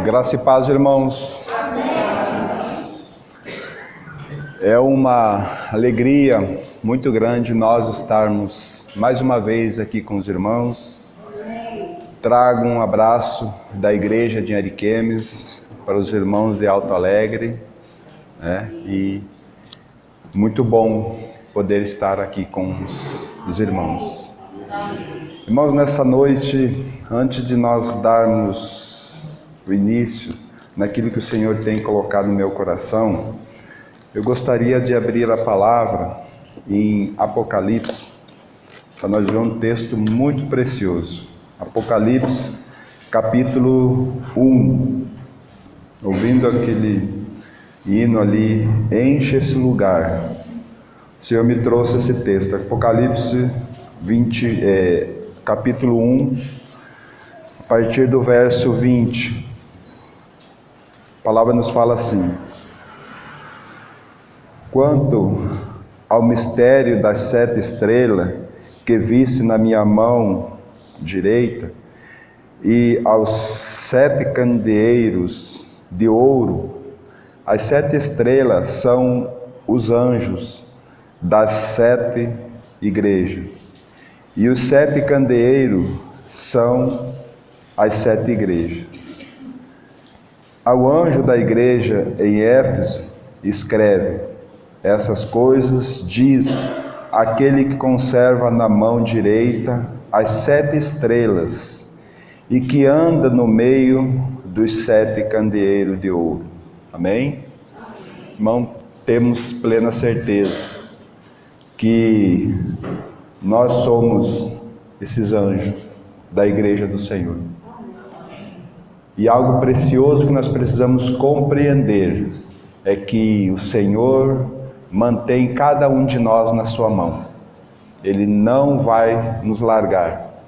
Graça e paz, irmãos. É uma alegria muito grande nós estarmos mais uma vez aqui com os irmãos. Trago um abraço da igreja de Ariquemes para os irmãos de Alto Alegre, e muito bom poder estar aqui com os irmãos. Irmãos, nessa noite, antes de nós darmos o início naquilo que o Senhor tem colocado no meu coração, eu gostaria de abrir a palavra em Apocalipse, para nós ver um texto muito precioso. Apocalipse, capítulo 1. Ouvindo aquele hino ali, enche esse lugar. O Senhor me trouxe esse texto, Apocalipse 20, capítulo 1, a partir do verso 20. A palavra nos fala assim: quanto ao mistério das 7 estrelas que visse na minha mão direita, e aos 7 candeeiros de ouro, as 7 estrelas são os anjos das 7 igrejas, e os 7 candeeiros são as 7 igrejas. Ao anjo da igreja em Éfeso escreve: essas coisas diz aquele que conserva na mão direita as 7 estrelas e que anda no meio dos 7 candeeiros de ouro. Amém? Irmão, temos plena certeza que nós somos esses anjos da igreja do Senhor. E algo precioso que nós precisamos compreender é que o Senhor mantém cada um de nós na sua mão. Ele não vai nos largar.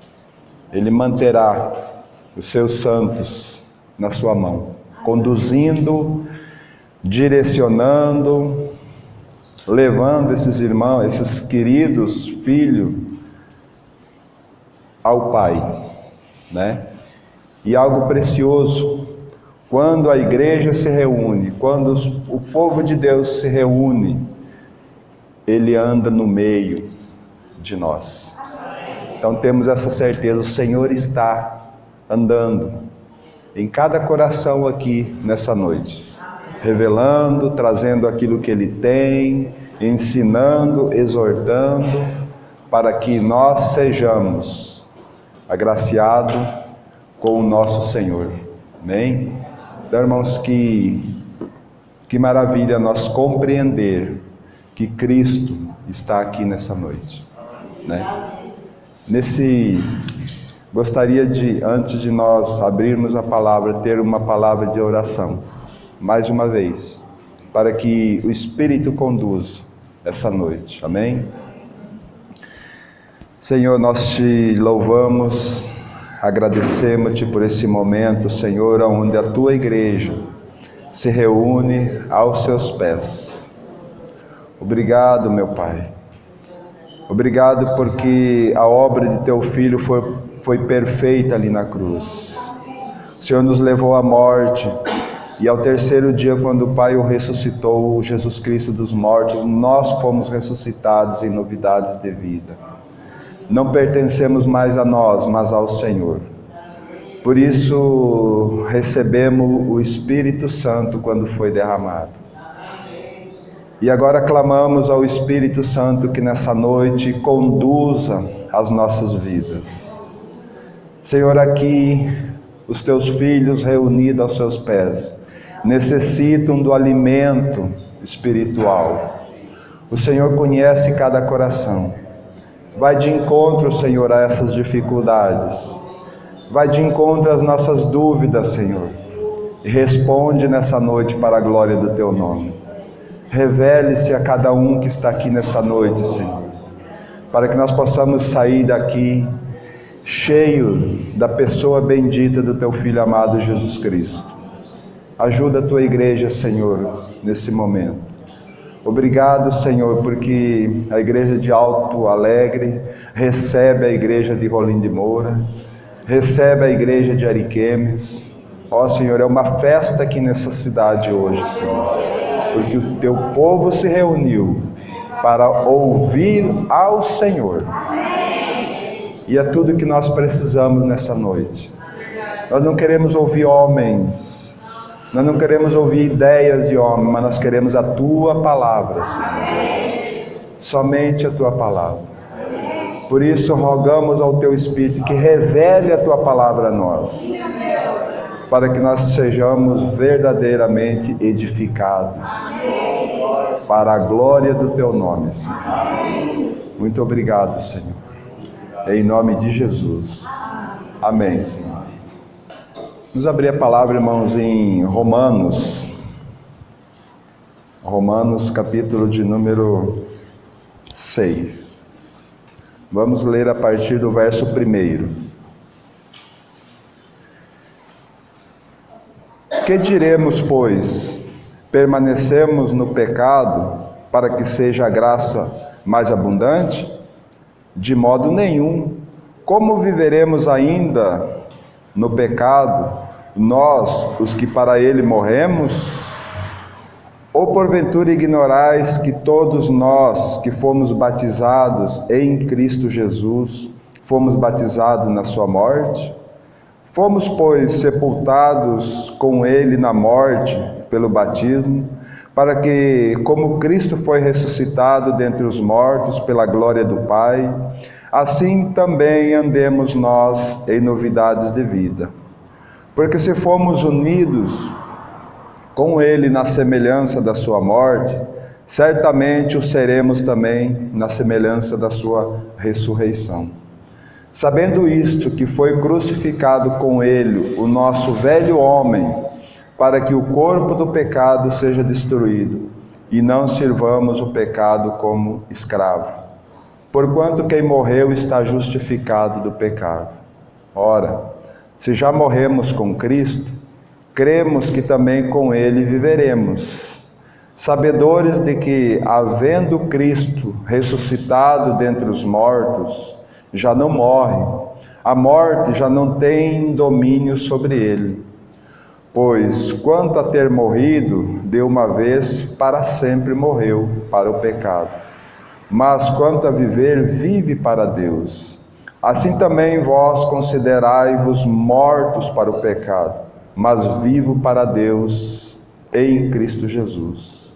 Ele manterá os seus santos na sua mão, conduzindo, direcionando, levando esses irmãos, esses queridos filhos ao Pai, E algo precioso, quando a igreja se reúne, quando o povo de Deus se reúne, Ele anda no meio de nós. Então temos essa certeza, o Senhor está andando em cada coração aqui nessa noite, revelando, trazendo aquilo que Ele tem, ensinando, exortando, para que nós sejamos agraciados com o nosso Senhor. Amém? Então, irmãos, que maravilha nós compreender que Cristo está aqui nessa noite, Gostaria de, antes de nós abrirmos a palavra, ter uma palavra de oração, mais uma vez, para que o Espírito conduza essa noite. Amém? Senhor, nós te louvamos, agradecemos-te por esse momento, Senhor, onde a tua igreja se reúne aos seus pés. Obrigado, meu Pai. Obrigado porque a obra de teu Filho foi perfeita ali na cruz. O Senhor nos levou à morte, e ao terceiro dia, quando o Pai o ressuscitou, Jesus Cristo dos mortos, nós fomos ressuscitados em novidades de vida. Não pertencemos mais a nós, mas ao Senhor. Por isso recebemos o Espírito Santo quando foi derramado. E agora clamamos ao Espírito Santo que nessa noite conduza as nossas vidas. Senhor, aqui os teus filhos reunidos aos seus pés necessitam do alimento espiritual. O Senhor conhece cada coração. Vai de encontro, Senhor, a essas dificuldades. Vai de encontro às nossas dúvidas, Senhor. E responde nessa noite para a glória do teu nome. Revele-se a cada um que está aqui nessa noite, Senhor, para que nós possamos sair daqui cheio da pessoa bendita do teu Filho amado Jesus Cristo. Ajuda a tua igreja, Senhor, nesse momento. Obrigado, Senhor, porque a igreja de Alto Alegre recebe a igreja de Rolim de Moura, recebe a igreja de Ariquemes, Ó Senhor, é uma festa aqui nessa cidade hoje, Senhor, porque o teu povo se reuniu para ouvir ao Senhor. E é tudo que nós precisamos nessa noite. Nós não queremos ouvir homens, nós não queremos ouvir ideias de homem, mas nós queremos a tua palavra, Senhor. Somente a tua palavra. Por isso rogamos ao teu Espírito que revele a tua palavra a nós, para que nós sejamos verdadeiramente edificados, para a glória do teu nome, Senhor. Muito obrigado, Senhor. Em nome de Jesus. Amém, Senhor. Vamos abrir a palavra, irmãos, em Romanos. Romanos, capítulo de número 6. Vamos ler a partir do verso 1. Que diremos, pois? Permanecemos no pecado para que seja a graça mais abundante? De modo nenhum. Como viveremos ainda no pecado, nós, os que para ele morremos? Ou porventura ignorais que todos nós que fomos batizados em Cristo Jesus, fomos batizados na sua morte? Fomos, pois, sepultados com ele na morte pelo batismo, para que, como Cristo foi ressuscitado dentre os mortos pela glória do Pai, assim também andemos nós em novidades de vida. Porque se fomos unidos com ele na semelhança da sua morte, certamente o seremos também na semelhança da sua ressurreição. Sabendo isto, que foi crucificado com ele o nosso velho homem, para que o corpo do pecado seja destruído, e não sirvamos o pecado como escravo. Porquanto quem morreu está justificado do pecado. Ora, se já morremos com Cristo, cremos que também com ele viveremos, sabedores de que, havendo Cristo ressuscitado dentre os mortos, já não morre, a morte já não tem domínio sobre ele. Pois, quanto a ter morrido, de uma vez para sempre morreu para o pecado. Mas quanto a viver, vive para Deus. Assim também vós considerai-vos mortos para o pecado, mas vivo para Deus em Cristo Jesus.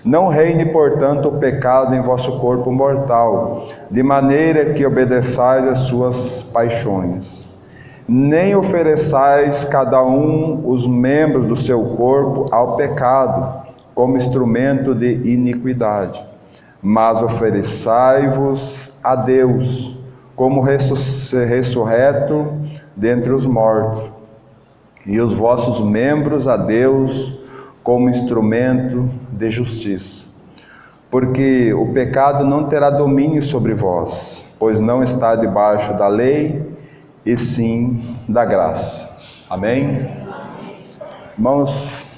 Não reine, portanto, o pecado em vosso corpo mortal, de maneira que obedeçais às suas paixões. Nem ofereçais cada um os membros do seu corpo ao pecado, como instrumento de iniquidade, mas ofereçai-vos a Deus, como ressurreto dentre os mortos, e os vossos membros a Deus como instrumento de justiça. Porque o pecado não terá domínio sobre vós, pois não está debaixo da lei, e sim da graça. Amém? Irmãos,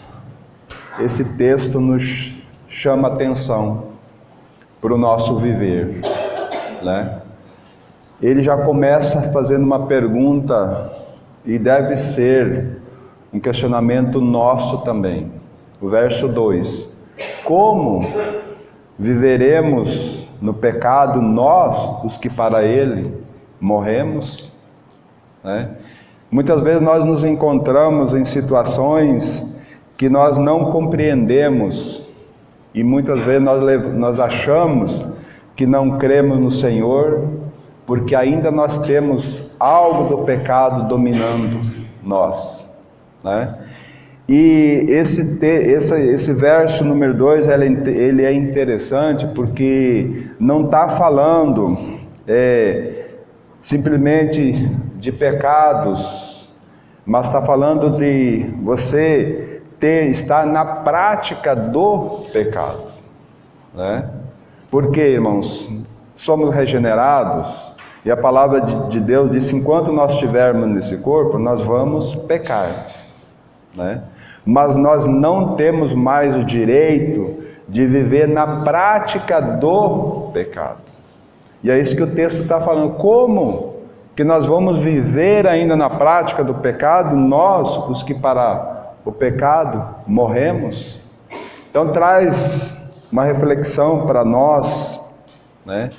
esse texto nos chama atenção para o nosso viver, né? Ele já começa fazendo uma pergunta, e deve ser um questionamento nosso também. O verso 2: como viveremos no pecado nós, os que para ele morremos? Né? Muitas vezes nós nos encontramos em situações que nós não compreendemos, e muitas vezes nós achamos que não cremos no Senhor, porque ainda nós temos algo do pecado dominando nós, né? E esse verso número 2, ele é interessante porque não está falando simplesmente de pecados, mas está falando de você estar na prática do pecado, né? Porque, irmãos, somos regenerados, e a palavra de Deus diz que enquanto nós estivermos nesse corpo, nós vamos pecar, né? Mas nós não temos mais o direito de viver na prática do pecado. E é isso que o texto está falando. Como que nós vamos viver ainda na prática do pecado, nós, os que para o pecado morremos. Então traz uma reflexão para nós, né,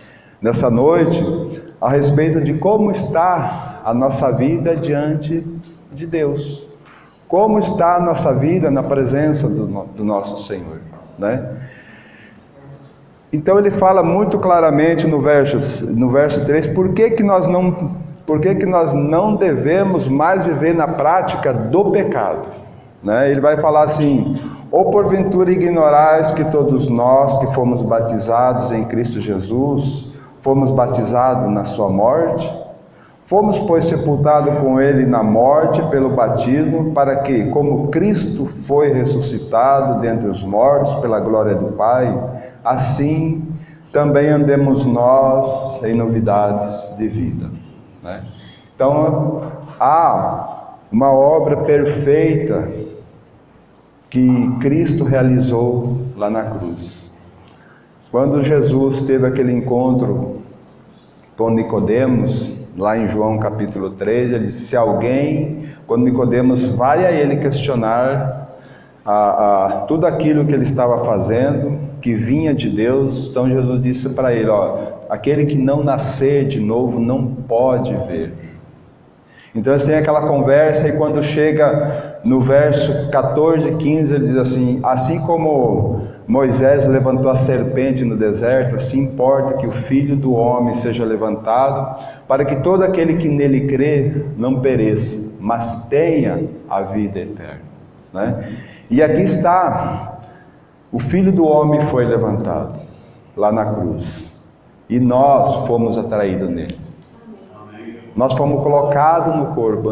nessa noite, a respeito de como está a nossa vida diante de Deus. Como está a nossa vida na presença do nosso Senhor, né? Então ele fala muito claramente no verso 3, por que que nós não devemos mais viver na prática do pecado, né? Ele vai falar assim: ou porventura ignorais que todos nós que fomos batizados em Cristo Jesus, fomos batizados na sua morte? Fomos, pois, sepultados com ele na morte pelo batismo, para que, como Cristo foi ressuscitado dentre os mortos pela glória do Pai, assim também andemos nós em novidades de vida, né? Então, há uma obra perfeita que Cristo realizou lá na cruz. Quando Jesus teve aquele encontro com Nicodemos, lá em João capítulo 3, ele disse: se alguém, quando Nicodemos vai a ele questionar tudo aquilo que ele estava fazendo, que vinha de Deus, então Jesus disse para ele: aquele que não nascer de novo não pode ver. Então eles têm aquela conversa, e quando chega no verso 14 e 15, ele diz assim: assim como Moisés levantou a serpente no deserto, assim importa que o Filho do Homem seja levantado, para que todo aquele que nele crê não pereça, mas tenha a vida eterna, né? E aqui está, o Filho do Homem foi levantado lá na cruz, e nós fomos atraídos nele. Nós fomos colocados no corpo,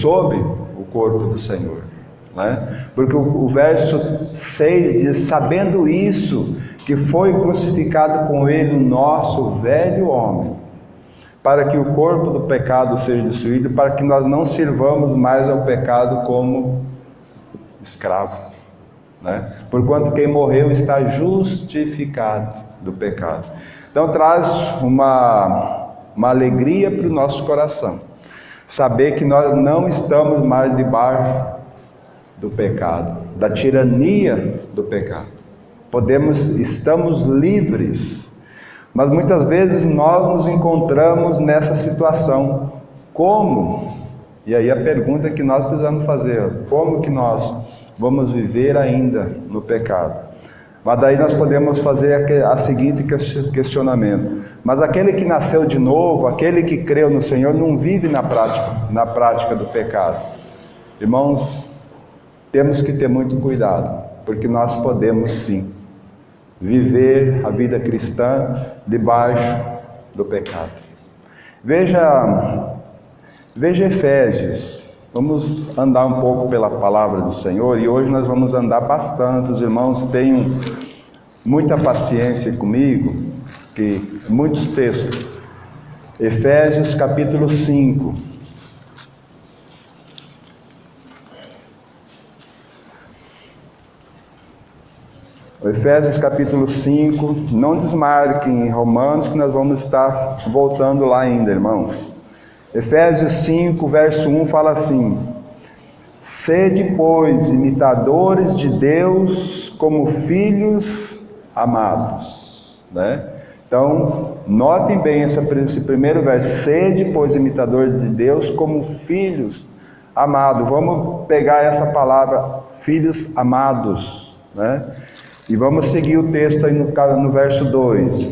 sob o corpo do Senhor, né? Porque o verso 6 diz: sabendo isso, que foi crucificado com ele o nosso velho homem, para que o corpo do pecado seja destruído, para que nós não sirvamos mais ao pecado como escravo, né? Porquanto quem morreu está justificado do pecado. Então traz uma alegria para o nosso coração, saber que nós não estamos mais debaixo do pecado, da tirania do pecado. Estamos livres, mas muitas vezes nós nos encontramos nessa situação. Como? E aí a pergunta que nós precisamos fazer: como que nós vamos viver ainda no pecado? Mas daí nós podemos fazer a seguinte questionamento: mas aquele que nasceu de novo, aquele que creu no Senhor, não vive na prática do pecado? Irmãos, temos que ter muito cuidado, porque nós podemos sim viver a vida cristã debaixo do pecado. Veja Efésios. Vamos andar um pouco pela palavra do Senhor, e hoje nós vamos andar bastante. Os irmãos tenham muita paciência comigo, que muitos textos. Efésios capítulo 5. Efésios capítulo 5, não desmarquem em Romanos, que nós vamos estar voltando lá ainda, irmãos. Efésios 5, verso 1 fala assim: sede, pois, imitadores de Deus como filhos amados, né? Então, notem bem esse primeiro verso: sede, pois, imitadores de Deus como filhos amados. Vamos pegar essa palavra, filhos amados, né? E vamos seguir o texto aí no verso 2.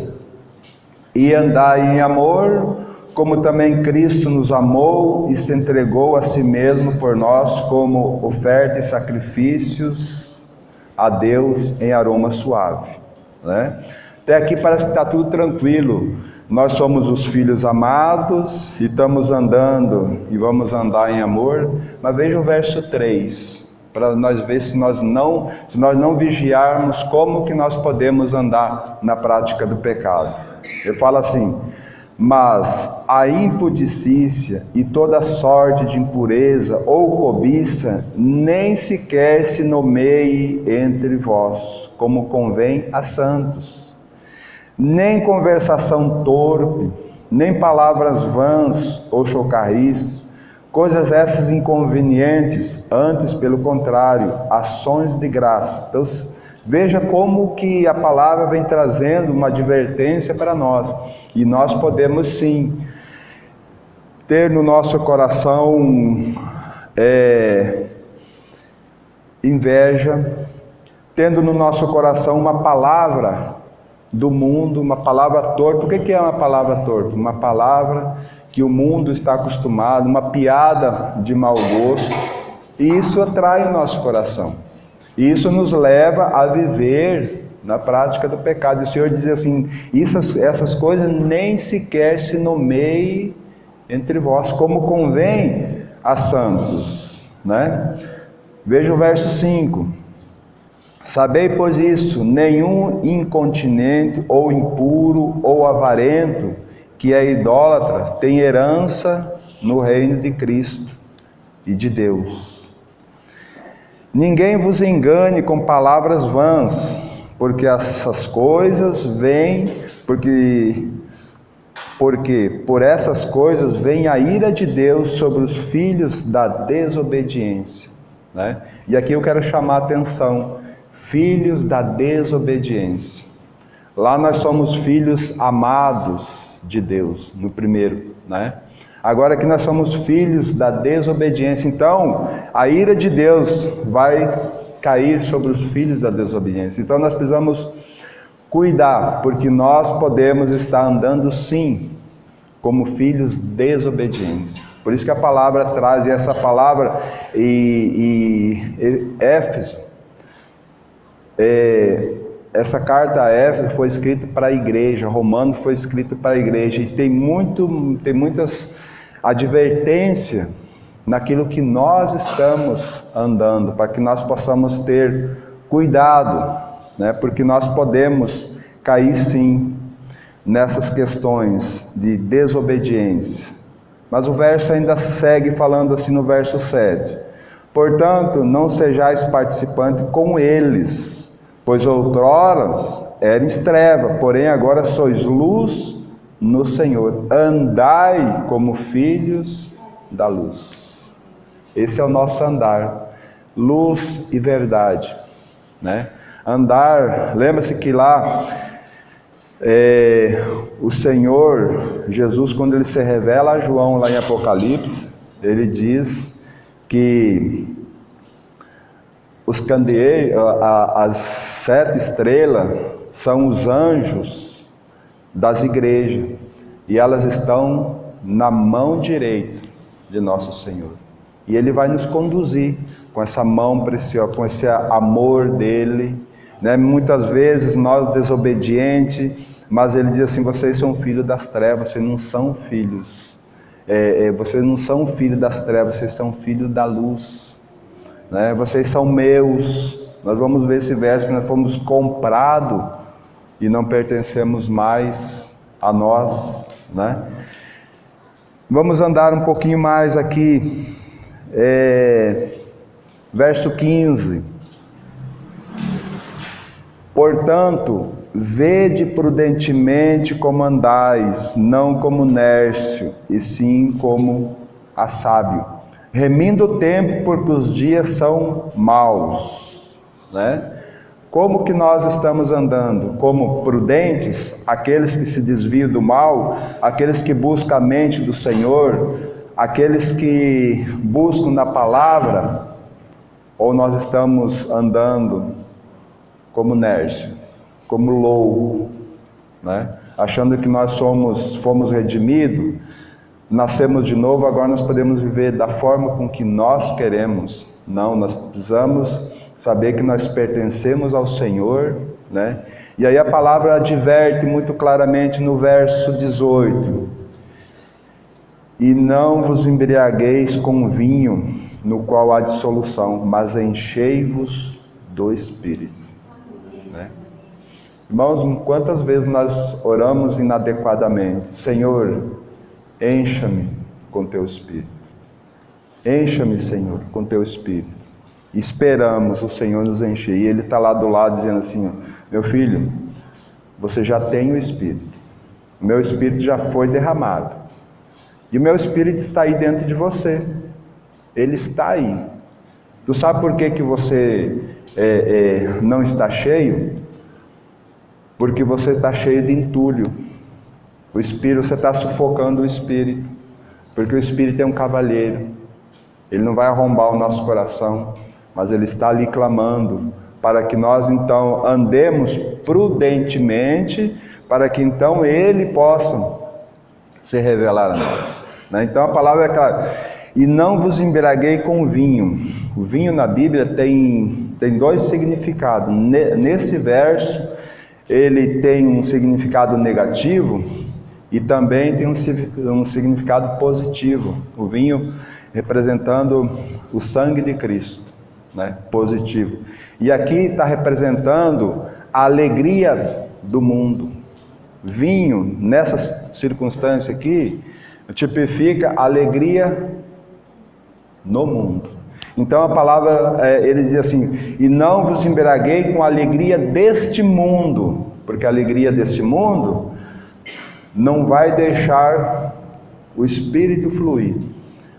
E andai em amor, como também Cristo nos amou e se entregou a si mesmo por nós, como oferta e sacrifícios a Deus em aroma suave, né? Até aqui parece que está tudo tranquilo. Nós somos os filhos amados e estamos andando e vamos andar em amor. Mas veja o verso 3, para nós ver se nós não vigiarmos, como que nós podemos andar na prática do pecado. Ele fala assim: mas a impudicícia e toda sorte de impureza ou cobiça nem sequer se nomeie entre vós, como convém a santos, nem conversação torpe, nem palavras vãs ou chocarris, coisas essas inconvenientes, antes pelo contrário, ações de graça. Então, veja como que a palavra vem trazendo uma advertência para nós. E nós podemos sim ter no nosso coração inveja, tendo no nosso coração uma palavra do mundo, uma palavra torta. O que é uma palavra torta? Uma palavra que o mundo está acostumado, uma piada de mau gosto, e isso atrai o nosso coração. E isso nos leva a viver na prática do pecado. E o Senhor dizia assim: essas coisas nem sequer se nomeiem entre vós, como convém a santos, né? Veja o verso 5. Sabei, pois isso, nenhum incontinente, ou impuro, ou avarento, que é idólatra, tem herança no reino de Cristo e de Deus. Ninguém vos engane com palavras vãs, porque essas coisas vêm, porque por essas coisas vem a ira de Deus sobre os filhos da desobediência, né? E aqui eu quero chamar a atenção: filhos da desobediência. Lá nós somos filhos amados de Deus, no primeiro, né? Agora aqui nós somos filhos da desobediência. Então, a ira de Deus vai cair sobre os filhos da desobediência. Então nós precisamos cuidar, porque nós podemos estar andando sim como filhos desobedientes. Por isso que a palavra traz, e essa palavra Éfeso, essa carta a Éfeso foi escrita para a igreja, Romanos foi escrito para a igreja, e tem muitas advertências naquilo que nós estamos andando, para que nós possamos ter cuidado, né? Porque nós podemos cair sim nessas questões de desobediência. Mas o verso ainda segue falando assim no verso 7. Portanto, não sejais participantes com eles, pois outrora eres treva, porém agora sois luz no Senhor. Andai como filhos da luz. Esse é o nosso andar, luz e verdade, né? Andar, lembra-se que lá o Senhor Jesus, quando ele se revela a João lá em Apocalipse, ele diz que os candeeiros, as 7 estrelas, são os anjos das igrejas, e elas estão na mão direita de nosso Senhor. E Ele vai nos conduzir com essa mão preciosa, com esse amor dEle, né? Muitas vezes nós desobedientes, mas Ele diz assim: vocês são filhos das trevas, vocês não são filhos, vocês não são filhos das trevas, vocês são filhos da luz, né? Vocês são meus. Nós vamos ver esse verso, que nós fomos comprados e não pertencemos mais a nós, né? Vamos andar um pouquinho mais aqui, verso 15. Portanto, vede prudentemente como andais, não como nércio, e sim como a sábio, remindo o tempo, porque os dias são maus, né? Como que nós estamos andando? Como prudentes, aqueles que se desviam do mal, aqueles que buscam a mente do Senhor, aqueles que buscam na palavra, ou nós estamos andando como nércio, como louco, né? Achando que nós fomos redimidos, nascemos de novo, agora nós podemos viver da forma com que nós queremos. Não, nós precisamos saber que nós pertencemos ao Senhor, né? E aí a palavra adverte muito claramente no verso 18: e não vos embriagueis com vinho, no qual há dissolução, mas enchei-vos do Espírito, né? Irmãos, quantas vezes nós oramos inadequadamente: Senhor, encha-me com Teu Espírito. Encha-me, Senhor, com Teu Espírito. Esperamos o Senhor nos encher, e Ele está lá do lado dizendo assim: ó, meu filho, você já tem o Espírito, O meu Espírito já foi derramado. E o meu Espírito está aí dentro de você. Ele está aí. Tu sabe por que você não está cheio? Porque você está cheio de entulho. O Espírito, você está sufocando o Espírito. Porque o Espírito é um cavalheiro. Ele não vai arrombar o nosso coração, mas ele está ali clamando para que nós então andemos prudentemente, para que então ele possa se revelar a nós. Então a palavra é clara. E não vos embriaguei com vinho. O vinho na Bíblia tem dois significados. Nesse verso, ele tem um significado negativo e também tem um significado positivo. O vinho representando o sangue de Cristo, positivo. E aqui está representando a alegria do mundo. Vinho, nessa circunstância aqui, tipifica a alegria no mundo. Então a palavra, ele diz assim, e não vos embriaguei com a alegria deste mundo, porque a alegria deste mundo não vai deixar o Espírito fluir,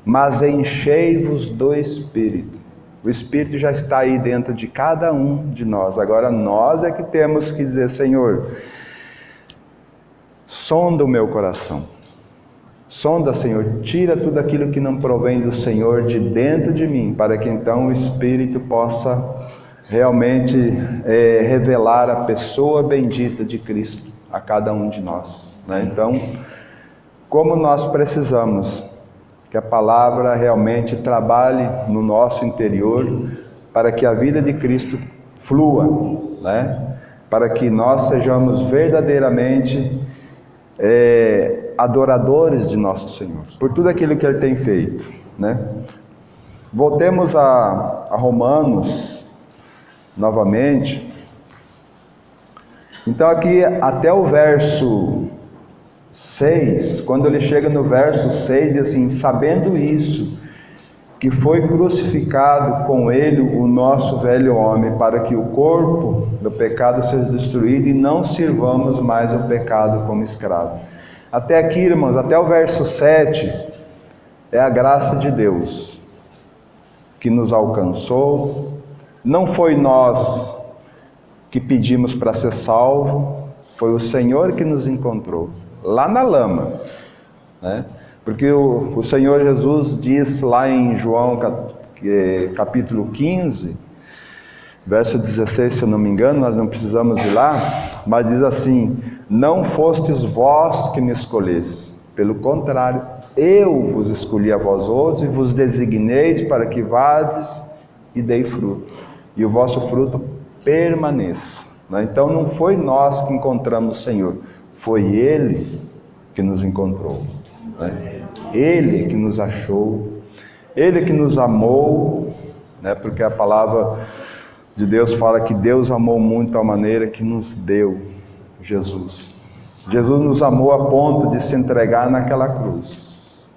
mas enchei-vos do Espírito. O Espírito já está aí dentro de cada um de nós. Agora nós é que temos que dizer, Senhor, sonda o meu coração. Sonda, Senhor, tira tudo aquilo que não provém do Senhor de dentro de mim, para que então o Espírito possa realmente revelar a pessoa bendita de Cristo a cada um de nós. Então, como nós precisamos que a palavra realmente trabalhe no nosso interior, para que a vida de Cristo flua, para que nós sejamos verdadeiramente adoradores de nosso Senhor, por tudo aquilo que Ele tem feito. Voltemos a Romanos, novamente. Então aqui, até o verso 6, quando ele chega no verso 6, diz assim, sabendo isso, que foi crucificado com ele o nosso velho homem, para que o corpo do pecado seja destruído e não sirvamos mais ao pecado como escravo. Até aqui, irmãos, até o verso 7, é a graça de Deus que nos alcançou. Não foi nós que pedimos para ser salvo, foi o Senhor que nos encontrou, lá na lama, porque o Senhor Jesus diz lá em João capítulo 15, verso 16, se eu não me engano, nós não precisamos ir lá, mas diz assim, não fostes vós que me escolhestes, pelo contrário, eu vos escolhi a vós outros e vos designeis para que vades e dei fruto, e o vosso fruto permaneça. Então não foi nós que encontramos o Senhor, foi Ele que nos encontrou, Ele que nos achou, Ele que nos amou, porque a palavra de Deus fala que Deus amou muito de tal maneira que nos deu Jesus. Jesus nos amou a ponto de se entregar naquela cruz,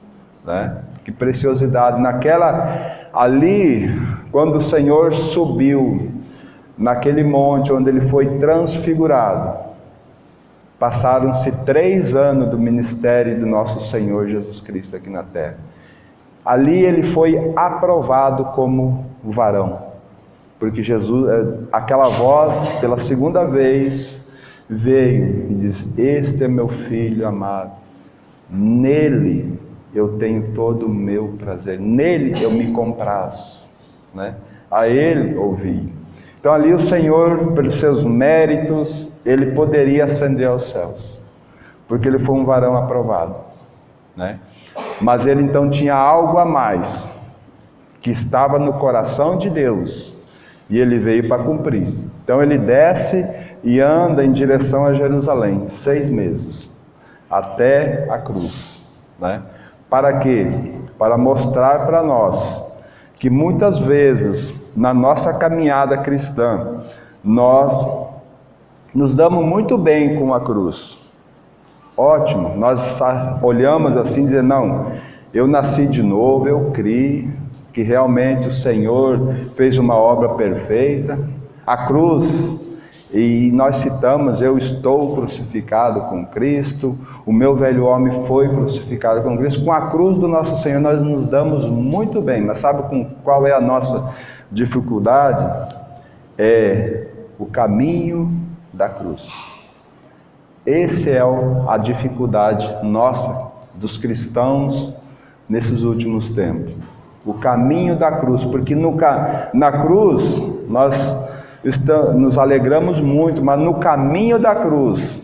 que preciosidade, ali, quando o Senhor subiu, naquele monte onde Ele foi transfigurado, passaram-se 3 anos do ministério do nosso Senhor Jesus Cristo aqui na terra. Ali Ele foi aprovado como varão, porque Jesus, aquela voz, pela segunda vez, veio e diz, este é meu filho amado, nele eu tenho todo o meu prazer, nele eu me comprazo, a Ele ouvi. Então ali o Senhor, pelos seus méritos, Ele poderia ascender aos céus, porque Ele foi um varão aprovado, mas Ele então tinha algo a mais, que estava no coração de Deus, e Ele veio para cumprir. Então Ele desce e anda em direção a Jerusalém, 6 meses, até a cruz, para quê? Para mostrar para nós, que muitas vezes, na nossa caminhada cristã, nós nos damos muito bem com a cruz. Ótimo, nós olhamos assim e dizemos, não, eu nasci de novo, eu criei que realmente o Senhor fez uma obra perfeita. A cruz, E nós citamos: eu estou crucificado com Cristo, o meu velho homem foi crucificado com Cristo. Com a cruz do nosso Senhor nós nos damos muito bem, mas sabe qual é a nossa dificuldade? É o caminho da cruz. Essa é a dificuldade nossa, dos cristãos, nesses últimos tempos. O caminho da cruz, porque na cruz nós nos alegramos muito, mas no caminho da cruz,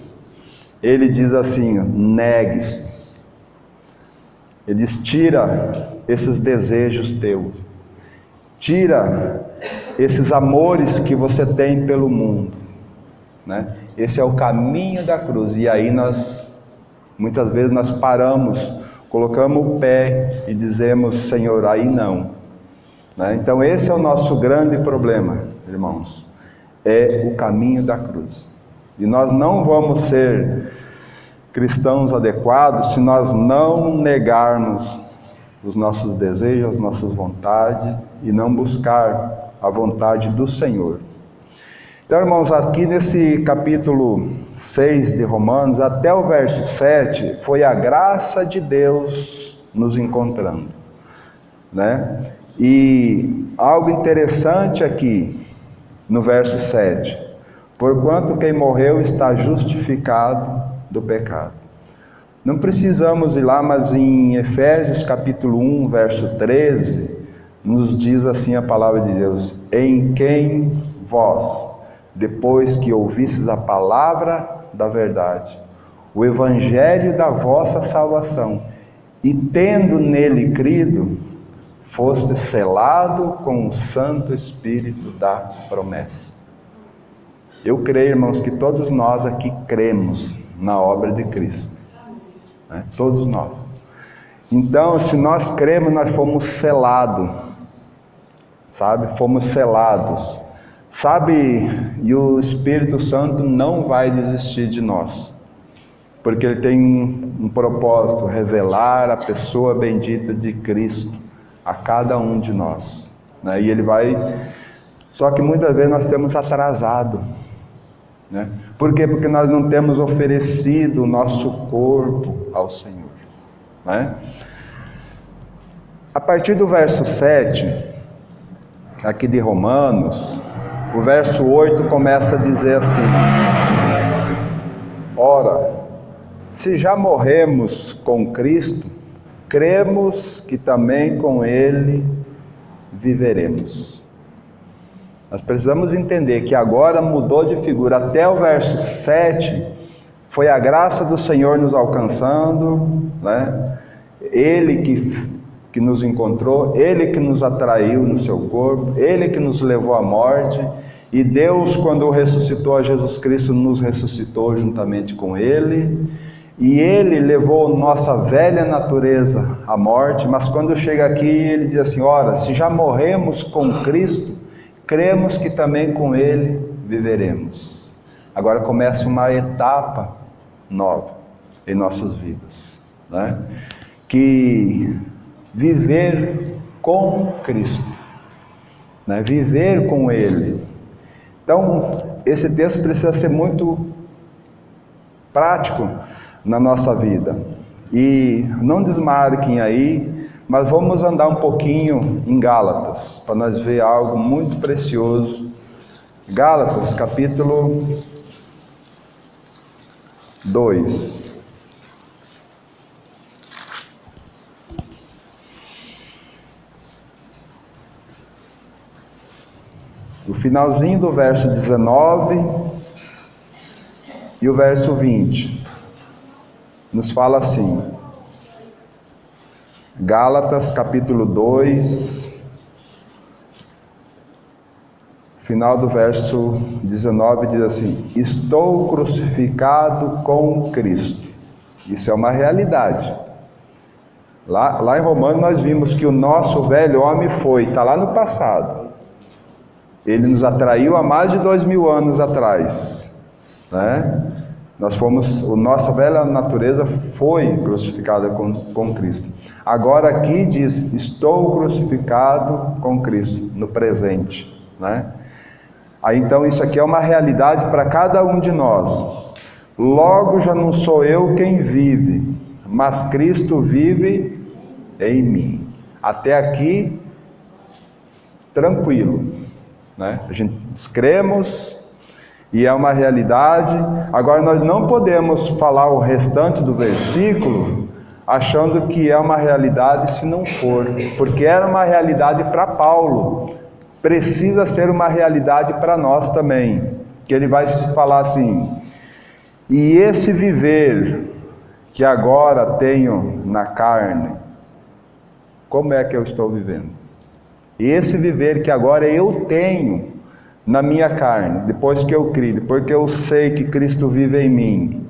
ele diz assim: negue-se. Ele diz: tira esses desejos teus, tira esses amores que você tem pelo mundo, né? Esse é o caminho da cruz. E aí muitas vezes nós paramos, colocamos o pé e dizemos: Senhor, aí não, né? Então esse é o nosso grande problema, irmãos, é o caminho da cruz. E nós não vamos ser cristãos adequados se nós não negarmos os nossos desejos, as nossas vontades, e não buscar a vontade do Senhor. Então, irmãos, aqui nesse capítulo 6 de Romanos, até o verso 7, foi a graça de Deus nos encontrando, né? E algo interessante aqui, no verso 7, porquanto quem morreu está justificado do pecado. Não precisamos ir lá, mas em Efésios capítulo 1, verso 13, nos diz assim a palavra de Deus: em quem vós, depois que ouvistes a palavra da verdade, o evangelho da vossa salvação, e tendo nele crido, foste selado com o Santo Espírito da promessa. Eu creio, irmãos, que todos nós aqui cremos na obra de Cristo, né? Todos nós. Então, se nós cremos, nós fomos selados, sabe? Fomos selados. Sabe, e o Espírito Santo não vai desistir de nós, porque ele tem um propósito: revelar a pessoa bendita de Cristo a cada um de nós, né? E ele vai, só que muitas vezes nós temos atrasado, né? Por quê? Porque nós não temos oferecido o nosso corpo ao Senhor, né? A partir do verso 7, aqui de Romanos, o verso 8 começa a dizer assim: ora, se já morremos com Cristo, cremos que também com Ele viveremos. Nós precisamos entender que agora mudou de figura. Até o verso 7, foi a graça do Senhor nos alcançando, né? Ele que nos encontrou, Ele que nos atraiu no seu corpo, Ele que nos levou à morte, e Deus, quando ressuscitou a Jesus Cristo, nos ressuscitou juntamente com Ele, e Ele levou nossa velha natureza à morte, mas quando chega aqui, Ele diz assim: ora, se já morremos com Cristo, cremos que também com Ele viveremos. Agora começa uma etapa nova em nossas vidas, né? Que viver com Cristo, né? Viver com Ele. Então, esse texto precisa ser muito prático na nossa vida. E não desmarquem aí, mas vamos andar um pouquinho em Gálatas, para nós ver algo muito precioso. Gálatas, capítulo 2. O finalzinho do verso 19 e o verso 20 nos fala assim. Gálatas capítulo 2, final do verso 19 diz assim: estou crucificado com Cristo. Isso é uma realidade. Lá em Romanos nós vimos que o nosso velho homem está lá no passado. Ele nos atraiu há mais de 2000 anos atrás, né? Nossa velha natureza foi crucificada com Cristo. Agora aqui diz: estou crucificado com Cristo, no presente, né? Aí então isso aqui é uma realidade para cada um de nós. Logo já não sou eu quem vive, mas Cristo vive em mim. Até aqui, tranquilo, né? A gente cremos e é uma realidade. Agora nós não podemos falar o restante do versículo achando que é uma realidade se não for, porque era uma realidade para Paulo, precisa ser uma realidade para nós também, que ele vai falar assim: e esse viver que agora tenho na carne, como é que eu estou vivendo? E esse viver que agora eu tenho na minha carne, depois que eu criei, depois que eu sei que Cristo vive em mim,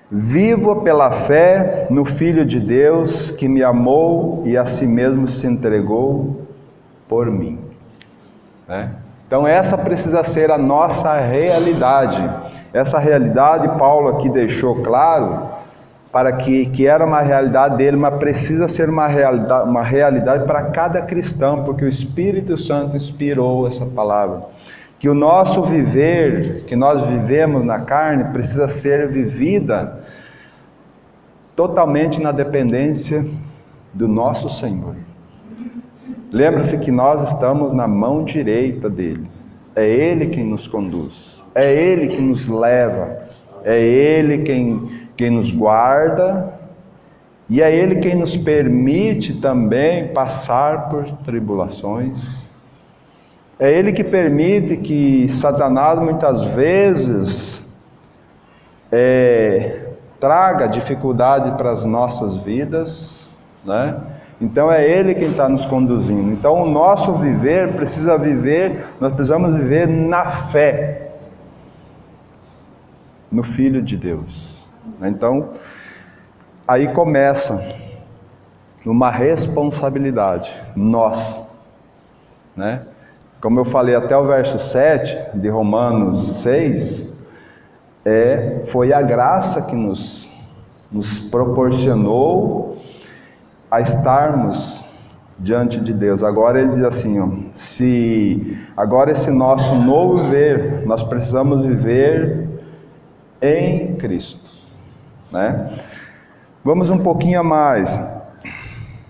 vivo pela fé no Filho de Deus que me amou e a si mesmo se entregou por mim, né? Então essa precisa ser a nossa realidade. Essa realidade Paulo aqui deixou claro para que era uma realidade dele, mas precisa ser uma realidade para cada cristão, porque o Espírito Santo inspirou essa palavra. Que o nosso viver, que nós vivemos na carne, precisa ser vivida totalmente na dependência do nosso Senhor. Lembra-se que nós estamos na mão direita dele. É Ele quem nos conduz, é Ele que nos leva, é Ele quem nos guarda, e é Ele quem nos permite também passar por tribulações. É Ele que permite que Satanás muitas vezes traga dificuldade para as nossas vidas, né? Então é Ele quem está nos conduzindo. Então o nosso viver nós precisamos viver na fé, no Filho de Deus. Então, aí começa uma responsabilidade nossa, né? Como eu falei até o verso 7 de Romanos 6, foi a graça que nos proporcionou a estarmos diante de Deus. Agora ele diz assim, agora esse nosso novo viver, nós precisamos viver em Cristo, né? Vamos um pouquinho a mais,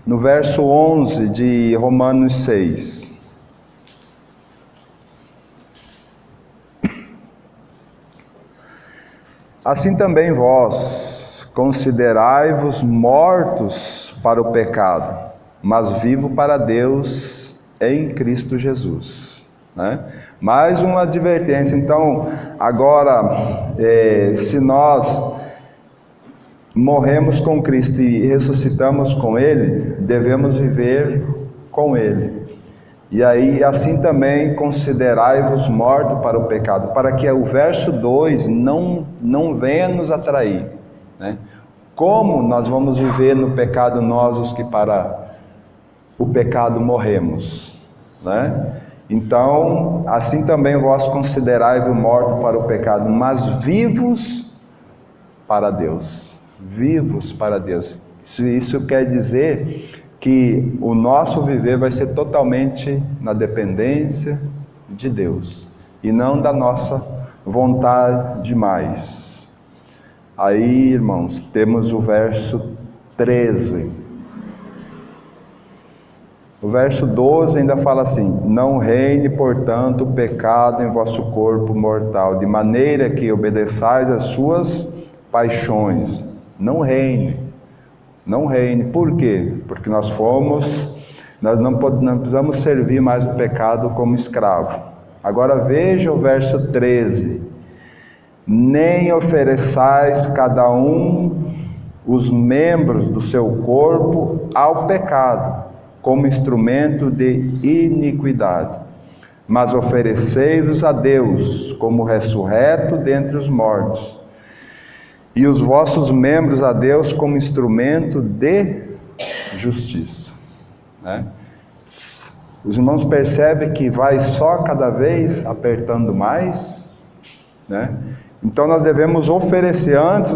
no verso 11 de Romanos 6. Assim também vós, considerai-vos mortos para o pecado, mas vivo para Deus em Cristo Jesus, né? Mais uma advertência. Então, agora, se nós morremos com Cristo e ressuscitamos com Ele, devemos viver com Ele. E aí, assim também, considerai-vos mortos para o pecado, para que o verso 2 não venha nos atrair, né? Como nós vamos viver no pecado, nós os que para o pecado morremos, né? Então, assim também vós considerai-vos mortos para o pecado, mas vivos para Deus. Vivos para Deus. Isso quer dizer que o nosso viver vai ser totalmente na dependência de Deus e não da nossa vontade mais. Aí, irmãos, temos o verso 13. O verso 12 ainda fala assim: não reine, portanto, o pecado em vosso corpo mortal, de maneira que obedeçais às suas paixões. Não reine. Não reine. Por quê? Porque nós não precisamos servir mais o pecado como escravo. Agora veja o verso 13. Nem ofereçais cada um os membros do seu corpo ao pecado, como instrumento de iniquidade, mas oferecei-vos a Deus como ressurreto dentre os mortos, e os vossos membros a Deus como instrumento de justiça, né? Os irmãos percebem que vai só cada vez apertando mais, né? Então nós devemos oferecer. Antes,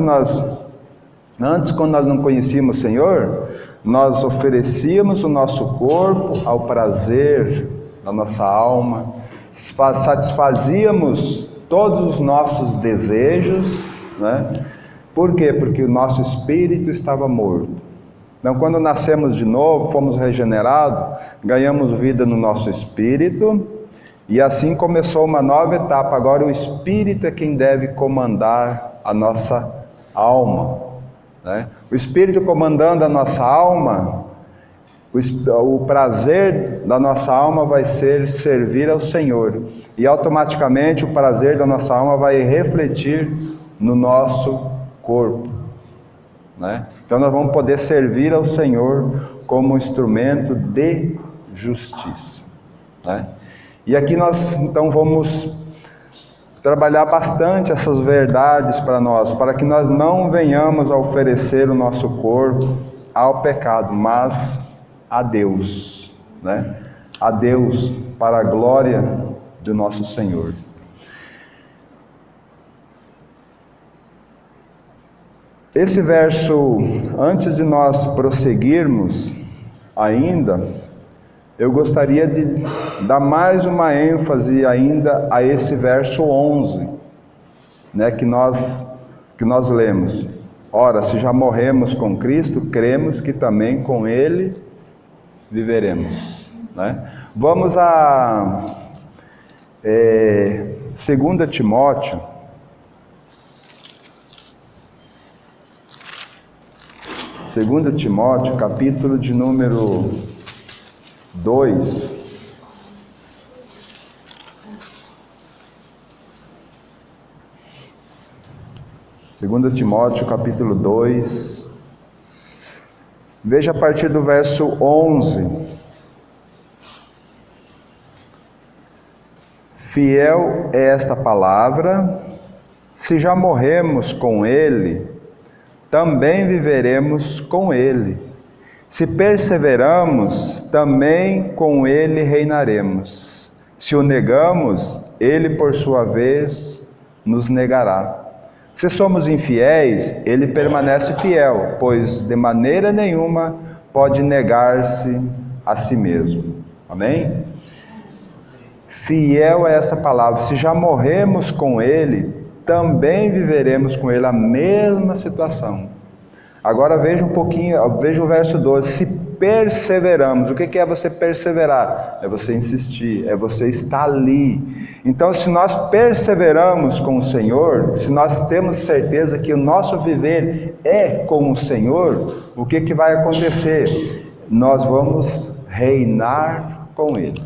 quando nós não conhecíamos o Senhor, nós oferecíamos o nosso corpo ao prazer da nossa alma, satisfazíamos todos os nossos desejos, né? Por quê? Porque o nosso espírito estava morto. Então, quando nascemos de novo, fomos regenerados, ganhamos vida no nosso espírito, e assim começou uma nova etapa. Agora o espírito é quem deve comandar a nossa alma, né? O espírito comandando a nossa alma, o prazer da nossa alma vai ser servir ao Senhor, e automaticamente o prazer da nossa alma vai refletir no nosso corpo, né? Então nós vamos poder servir ao Senhor como instrumento de justiça, né? E aqui nós então vamos trabalhar bastante essas verdades para nós, para que nós não venhamos a oferecer o nosso corpo ao pecado, mas a Deus, né? A Deus, para a glória do nosso Senhor. Esse verso, antes de nós prosseguirmos ainda, eu gostaria de dar mais uma ênfase ainda a esse verso 11, né, que nós lemos. Ora, se já morremos com Cristo, cremos que também com Ele viveremos, né? Vamos a 2 Timóteo, capítulo de número 2. Segunda Timóteo, capítulo 2. Veja a partir do verso 11. Fiel é esta palavra, se já morremos com Ele, também viveremos com Ele. Se perseveramos, também com Ele reinaremos. Se o negamos, Ele por sua vez nos negará. Se somos infiéis, Ele permanece fiel, pois de maneira nenhuma pode negar-se a si mesmo. Amém? Fiel é essa palavra. Se já morremos com Ele, também viveremos com Ele a mesma situação. Agora veja um pouquinho, veja o verso 12. Se perseveramos, o que é você perseverar? É você insistir, é você estar ali. Então, se nós perseveramos com o Senhor, se nós temos certeza que o nosso viver é com o Senhor, o que vai acontecer? Nós vamos reinar com Ele,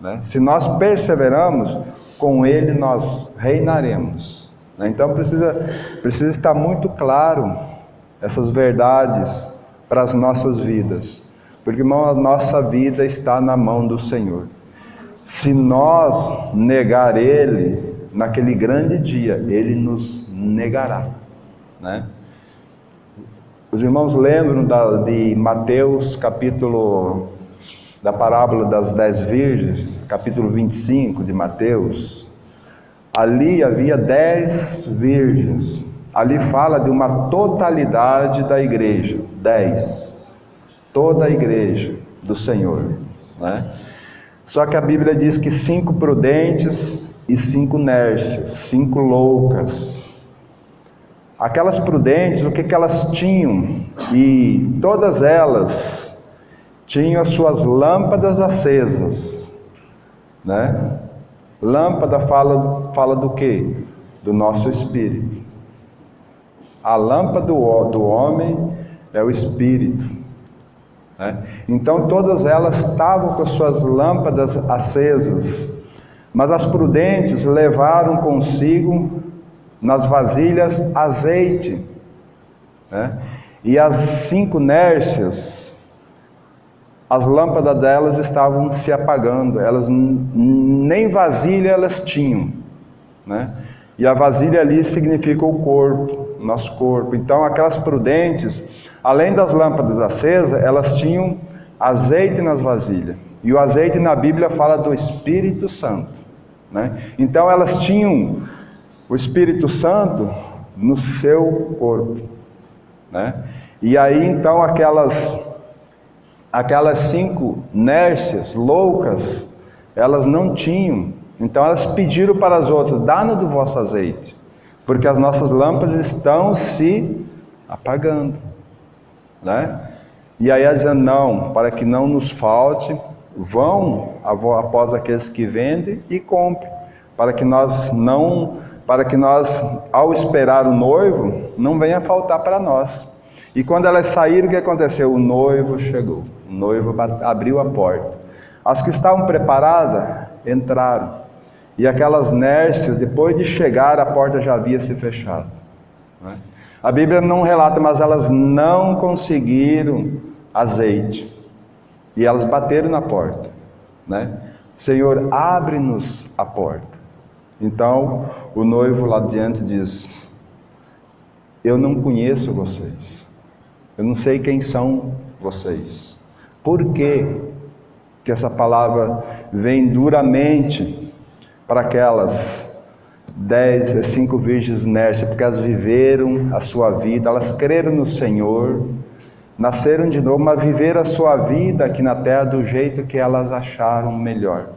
né? Se nós perseveramos, com Ele nós reinaremos, né? Então precisa estar muito claro essas verdades para as nossas vidas, porque, irmão, a nossa vida está na mão do Senhor. Se nós negar Ele, naquele grande dia, Ele nos negará, né? Os irmãos lembram de Mateus, da parábola das 10 virgens, capítulo 25 de Mateus? Ali havia 10 virgens. Ali fala de uma totalidade da igreja, 10. Toda a igreja do Senhor, né? Só que a Bíblia diz que 5 prudentes e 5 nércias, 5 loucas. Aquelas prudentes, o que elas tinham? E todas elas tinham as suas lâmpadas acesas, né? Lâmpada fala do quê? Do nosso espírito. A lâmpada do homem é o espírito, né? Então todas elas estavam com as suas lâmpadas acesas, mas as prudentes levaram consigo nas vasilhas azeite, né? E as 5 nércias, as lâmpadas delas estavam se apagando, elas nem vasilha elas tinham, né? E a vasilha ali significa o corpo, o nosso corpo. Então aquelas prudentes, além das lâmpadas acesas, elas tinham azeite nas vasilhas. E o azeite na Bíblia fala do Espírito Santo, né? Então elas tinham o Espírito Santo no seu corpo, né? E aí então aquelas 5 nércias loucas, elas não tinham Então elas pediram para as outras: dá-nos do vosso azeite, porque as nossas lâmpadas estão se apagando, né? E aí elas dizendo: não, para que não nos falte, vão após aqueles que vendem e comprem, para que nós, ao esperar o noivo, não venha faltar para nós. E quando elas saíram, o que aconteceu? O noivo chegou, o noivo abriu a porta. As que estavam preparadas entraram, e aquelas nércias, depois de chegar, a porta já havia se fechado, né? A Bíblia não relata, mas elas não conseguiram azeite, e elas bateram na porta, né? Senhor, abre-nos a porta. Então o noivo lá diante diz: eu não conheço vocês, eu não sei quem são vocês. Por que essa palavra vem duramente para aquelas 5 virgens nércias? Porque elas viveram a sua vida, elas creram no Senhor, nasceram de novo, mas viveram a sua vida aqui na terra do jeito que elas acharam melhor,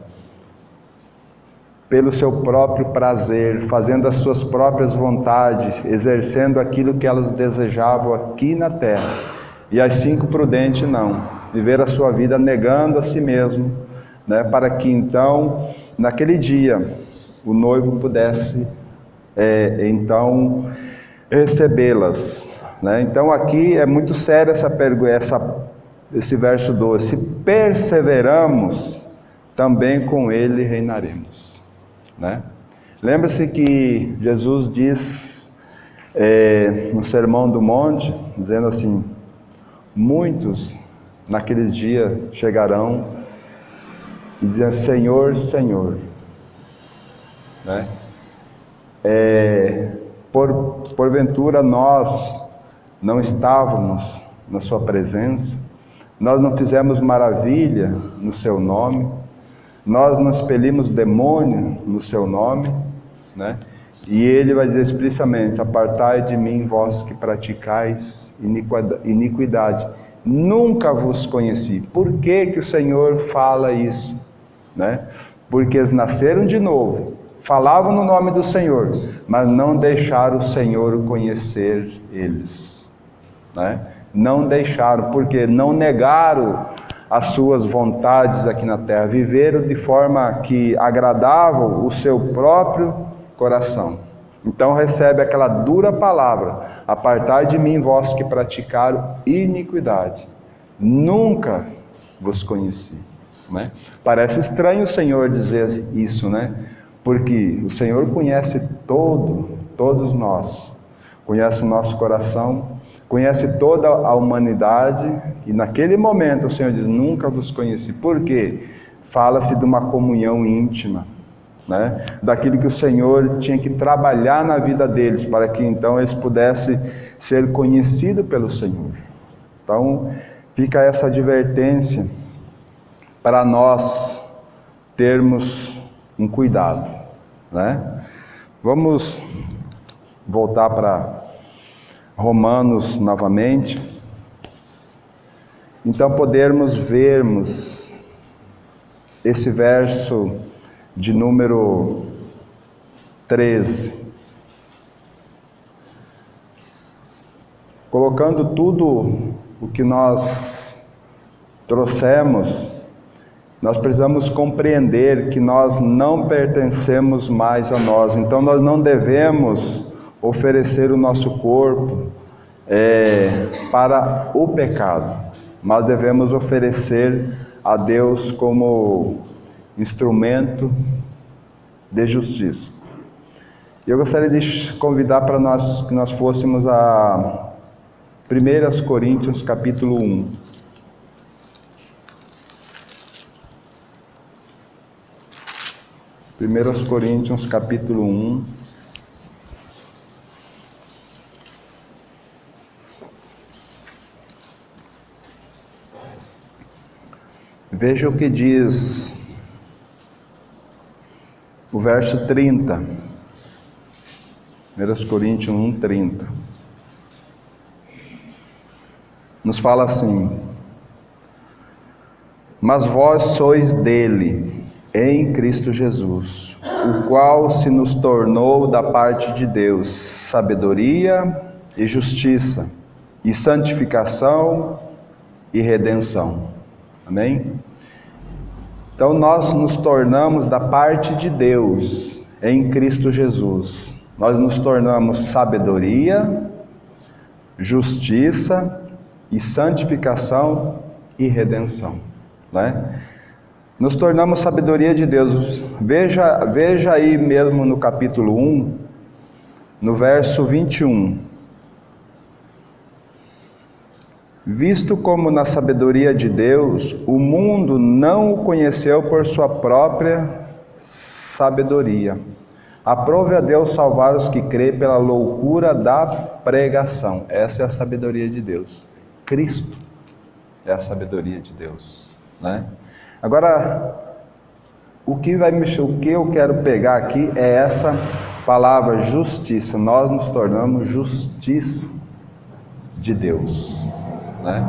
pelo seu próprio prazer, fazendo as suas próprias vontades, exercendo aquilo que elas desejavam aqui na terra. E as 5 prudentes não, viveram a sua vida negando a si mesmo, né, para que então, naquele dia, o noivo pudesse então recebê-las, né? Então aqui é muito sério esse verso 12: se perseveramos, também com ele reinaremos, né? Lembra-se que Jesus diz no Sermão do Monte, dizendo assim: muitos naqueles dias chegarão e dizem: Senhor, Senhor, né? Porventura nós não estávamos na sua presença, nós não fizemos maravilha no seu nome, nós não expelimos demônio no seu nome, né? E ele vai dizer explicitamente: apartai de mim, vós que praticais iniquidade, nunca vos conheci. Por que o Senhor fala isso, né? Porque eles nasceram de novo, falavam no nome do Senhor, mas não deixaram o Senhor conhecer eles, né? Não deixaram, porque não negaram as suas vontades aqui na terra, viveram de forma que agradavam o seu próprio coração. Então recebe aquela dura palavra: apartai de mim, vós que praticaram iniquidade, nunca vos conheci, né? Parece estranho o Senhor dizer isso, né? Porque o Senhor conhece todos nós, conhece o nosso coração, conhece toda a humanidade, e naquele momento o Senhor diz: nunca vos conheci. Por quê? Fala-se de uma comunhão íntima, né? Daquilo que o Senhor tinha que trabalhar na vida deles, para que então eles pudessem ser conhecidos pelo Senhor. Então fica essa advertência para nós termos um cuidado, né? Vamos voltar para Romanos novamente, então podermos vermos esse verso de número 13, colocando tudo o que nós trouxemos. Nós precisamos compreender que nós não pertencemos mais a nós, então nós não devemos oferecer o nosso corpo para o pecado, mas devemos oferecer a Deus como instrumento de justiça. Eu gostaria de convidar para nós que nós fôssemos a 1 Coríntios capítulo 1. 1 Coríntios capítulo 1. Veja o que diz o verso 30. 1 Coríntios 1, 30. Nos fala assim: mas vós sois dele, em Cristo Jesus, o qual se nos tornou da parte de Deus sabedoria e justiça, e santificação e redenção. Amém? Então nós nos tornamos da parte de Deus em Cristo Jesus. Nós nos tornamos sabedoria, justiça e santificação e redenção, né? Nos tornamos sabedoria de Deus. Veja aí mesmo no capítulo 1, no verso 21. Visto como na sabedoria de Deus, o mundo não o conheceu por sua própria sabedoria. Aprove a Deus salvar os que creem pela loucura da pregação. Essa é a sabedoria de Deus. Cristo é a sabedoria de Deus, né? Agora, o que eu quero pegar aqui é essa palavra justiça. Nós nos tornamos justiça de Deus, né?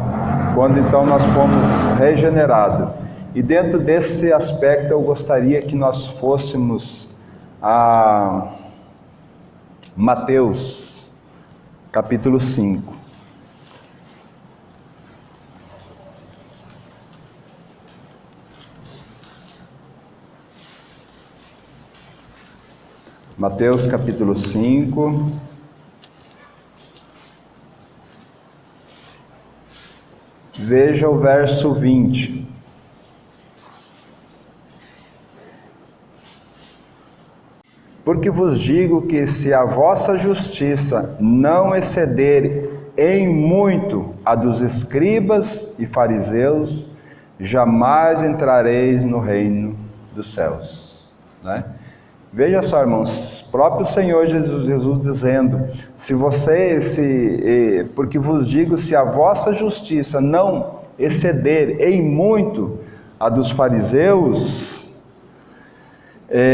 Quando então nós fomos regenerados. E dentro desse aspecto eu gostaria que nós fôssemos a Mateus, capítulo 5. Mateus capítulo 5, veja o verso 20. Porque vos digo que se a vossa justiça não exceder em muito a dos escribas e fariseus, jamais entrareis no reino dos céus, né? Veja só, irmãos, próprio Senhor Jesus dizendo, porque vos digo, se a vossa justiça não exceder em muito a dos fariseus,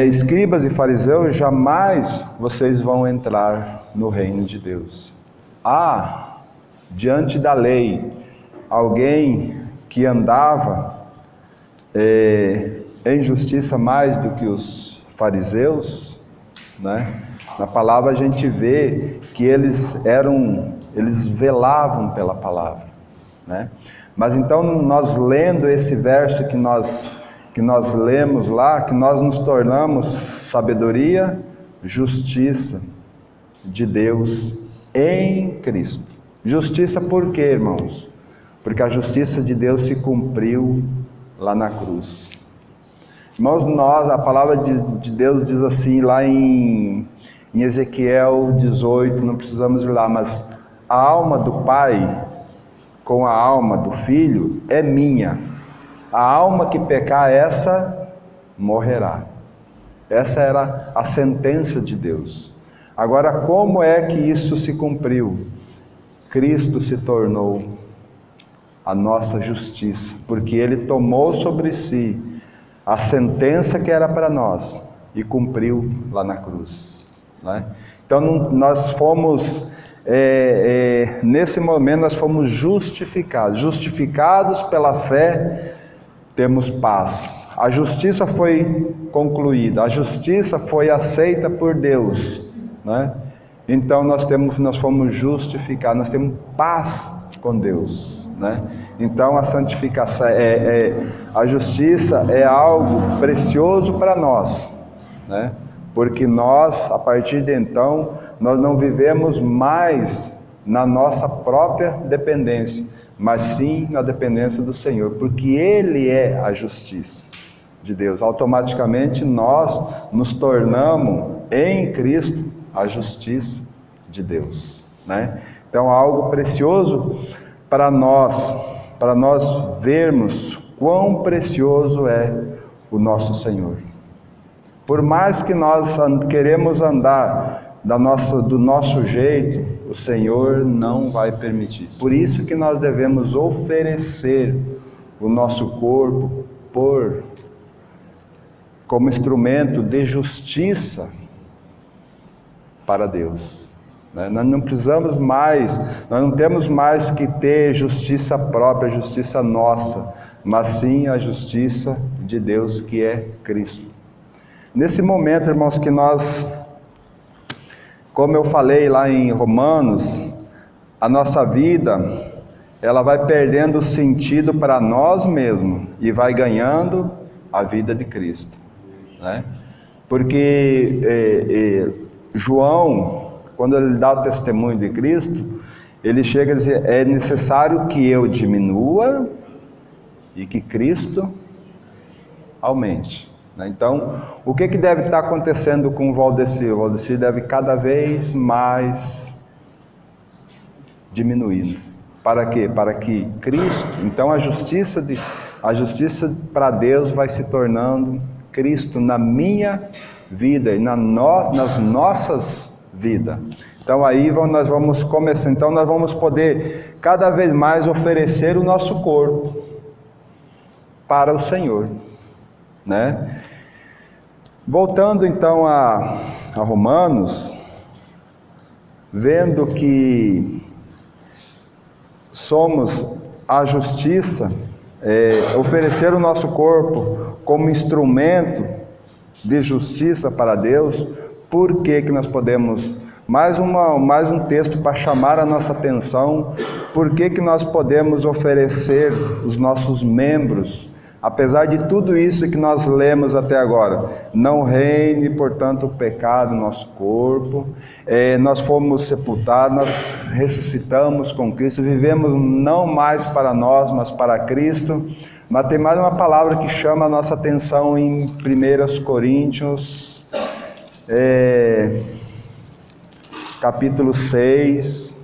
escribas e fariseus, jamais vocês vão entrar no reino de Deus. Diante da lei, alguém que andava em justiça mais do que os fariseus, né? Na palavra a gente vê que eles velavam pela palavra, né? Mas então nós lendo esse verso que nós lemos lá, que nós nos tornamos sabedoria, justiça de Deus em Cristo. Justiça por quê, irmãos? Porque a justiça de Deus se cumpriu lá na cruz. Irmãos, a palavra de Deus diz assim, lá em Ezequiel 18, não precisamos ir lá, mas a alma do Pai com a alma do Filho é minha. A alma que pecar, essa morrerá. Essa era a sentença de Deus. Agora, como é que isso se cumpriu? Cristo se tornou a nossa justiça, porque Ele tomou sobre si a sentença que era para nós e cumpriu lá na cruz, né? Então nós fomos, nesse momento nós fomos justificados pela fé, temos paz. A justiça foi concluída, a justiça foi aceita por Deus, né? Então nós fomos justificados, nós temos paz com Deus, né? Então a santificação, a justiça é algo precioso para nós, né? Porque nós, a partir de então, nós não vivemos mais na nossa própria dependência, mas sim na dependência do Senhor, porque Ele é a justiça de Deus. Automaticamente nós nos tornamos em Cristo a justiça de Deus, né? Então algo precioso para nós vermos quão precioso é o nosso Senhor. Por mais que nós queremos andar do nosso jeito, o Senhor não vai permitir. Por isso que nós devemos oferecer o nosso corpo como instrumento de justiça para Deus. Nós não precisamos mais, nós não temos mais que ter justiça própria, justiça nossa, mas sim a justiça de Deus, que é Cristo. Nesse momento, irmãos, que nós, como eu falei lá em Romanos, a nossa vida, ela vai perdendo o sentido para nós mesmos e vai ganhando a vida de Cristo, né? Porque João, quando ele dá o testemunho de Cristo, ele chega a dizer: é necessário que eu diminua e que Cristo aumente. Então, o que deve estar acontecendo com o Valdecir? O Valdecir deve cada vez mais diminuindo. Para quê? Para que Cristo, então a justiça para Deus vai se tornando Cristo na minha vida e nas nossas vidas. Então aí nós vamos começar, então nós vamos poder cada vez mais oferecer o nosso corpo para o Senhor, né? Voltando então a Romanos, vendo que somos a justiça, oferecer o nosso corpo como instrumento de justiça para Deus. Por que nós podemos, mais um texto para chamar a nossa atenção, por que nós podemos oferecer os nossos membros, apesar de tudo isso que nós lemos até agora? Não reine, portanto, o pecado no nosso corpo, nós fomos sepultados, nós ressuscitamos com Cristo, vivemos não mais para nós, mas para Cristo. Mas tem mais uma palavra que chama a nossa atenção em 1 Coríntios, capítulo 6,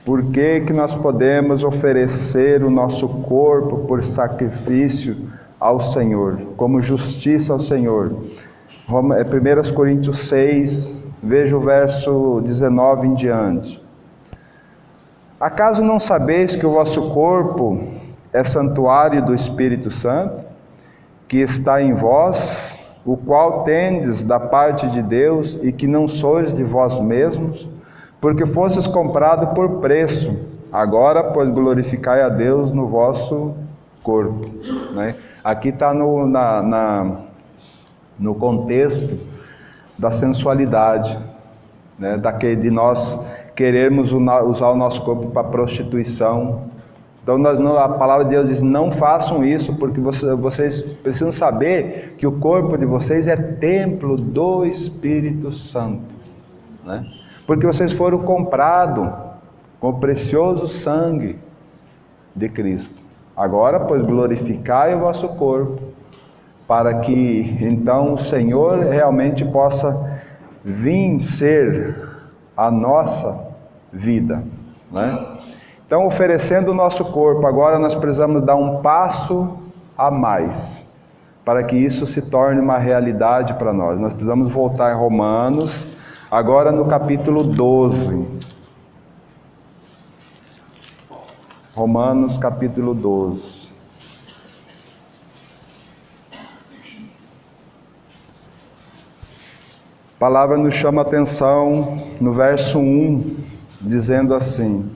por que nós podemos oferecer o nosso corpo por sacrifício ao Senhor, como justiça ao Senhor? 1 Coríntios 6, veja o verso 19 em diante. Acaso não sabeis que o vosso corpo é santuário do Espírito Santo, que está em vós, o qual tendes da parte de Deus, e que não sois de vós mesmos, porque fostes comprado por preço? Agora, pois, glorificai a Deus no vosso corpo, né? Aqui está no contexto da sensualidade, né? De nós querermos usar o nosso corpo para prostituição. Então a palavra de Deus diz: não façam isso, porque vocês precisam saber que o corpo de vocês é templo do Espírito Santo, né? Porque vocês foram comprados com o precioso sangue de Cristo. Agora, pois, glorificai o vosso corpo, para que então o Senhor realmente possa vir ser a nossa vida, né? Então, oferecendo o nosso corpo, agora nós precisamos dar um passo a mais, para que isso se torne uma realidade para nós. Nós precisamos voltar em Romanos, agora no capítulo 12. Romanos capítulo 12. A palavra nos chama a atenção no verso 1, dizendo assim: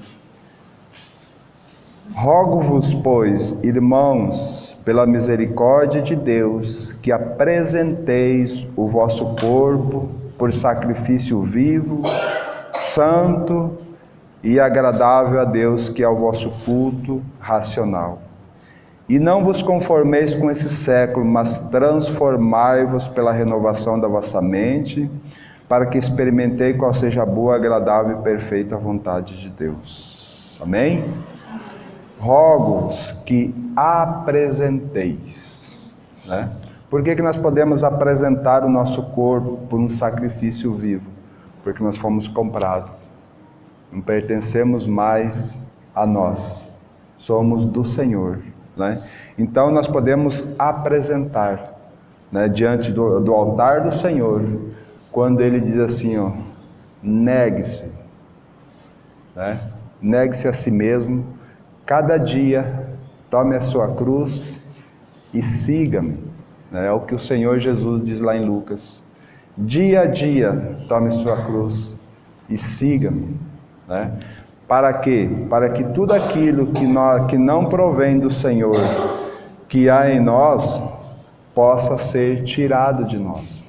rogo-vos, pois, irmãos, pela misericórdia de Deus, que apresenteis o vosso corpo por sacrifício vivo, santo e agradável a Deus, que é o vosso culto racional. E não vos conformeis com esse século, mas transformai-vos pela renovação da vossa mente, para que experimentei qual seja a boa, agradável e perfeita vontade de Deus. Amém? Rogo-vos que apresenteis, né? Por que nós podemos apresentar o nosso corpo por um sacrifício vivo? Porque nós fomos comprados. Não pertencemos mais a nós. Somos do Senhor, né? Então nós podemos apresentar, né, diante do altar do Senhor, quando Ele diz assim, ó, negue-se, né? Negue-se a si mesmo, cada dia tome a sua cruz e siga-me. É o que o Senhor Jesus diz lá em Lucas: dia a dia tome sua cruz e siga-me, né? Para quê? Para que tudo aquilo que não provém do Senhor, que há em nós, possa ser tirado de nós,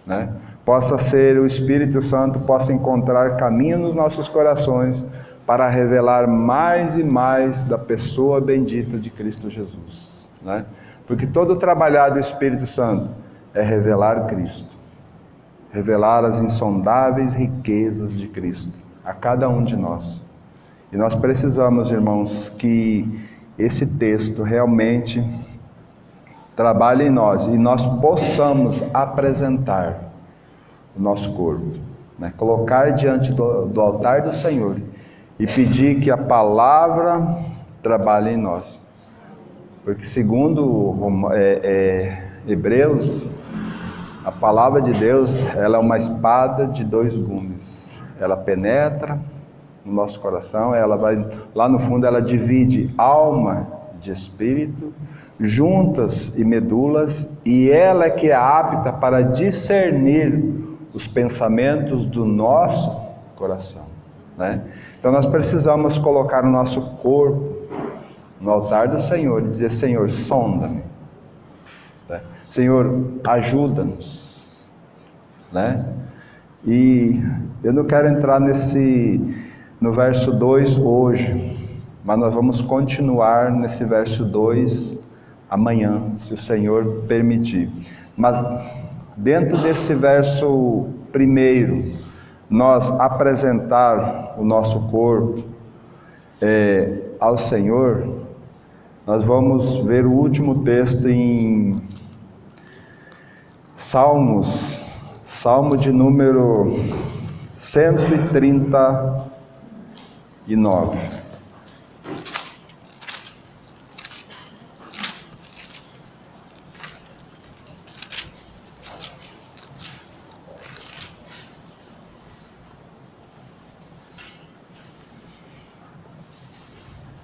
né? Possa ser, o Espírito Santo possa encontrar caminho nos nossos corações para revelar mais e mais da pessoa bendita de Cristo Jesus, né? Porque todo o trabalhar do Espírito Santo é revelar Cristo, revelar as insondáveis riquezas de Cristo a cada um de nós. E nós precisamos, irmãos, que esse texto realmente trabalhe em nós e nós possamos apresentar o nosso corpo, né? Colocar diante do altar do Senhor e pedir que a palavra trabalhe em nós. Porque segundo Hebreus, a palavra de Deus, ela é uma espada de dois gumes. Ela penetra no nosso coração, ela vai, lá no fundo ela divide alma de espírito, juntas e medulas, e ela é que é apta para discernir os pensamentos do nosso coração, né? Então nós precisamos colocar o nosso corpo no altar do Senhor e dizer: Senhor, sonda-me, né? Senhor, ajuda-nos, né? E eu não quero entrar no verso 2 hoje, mas nós vamos continuar nesse verso 2 amanhã, se o Senhor permitir. Mas dentro desse verso primeiro, nós apresentar o nosso corpo ao Senhor, nós vamos ver o último texto em Salmo de número 139.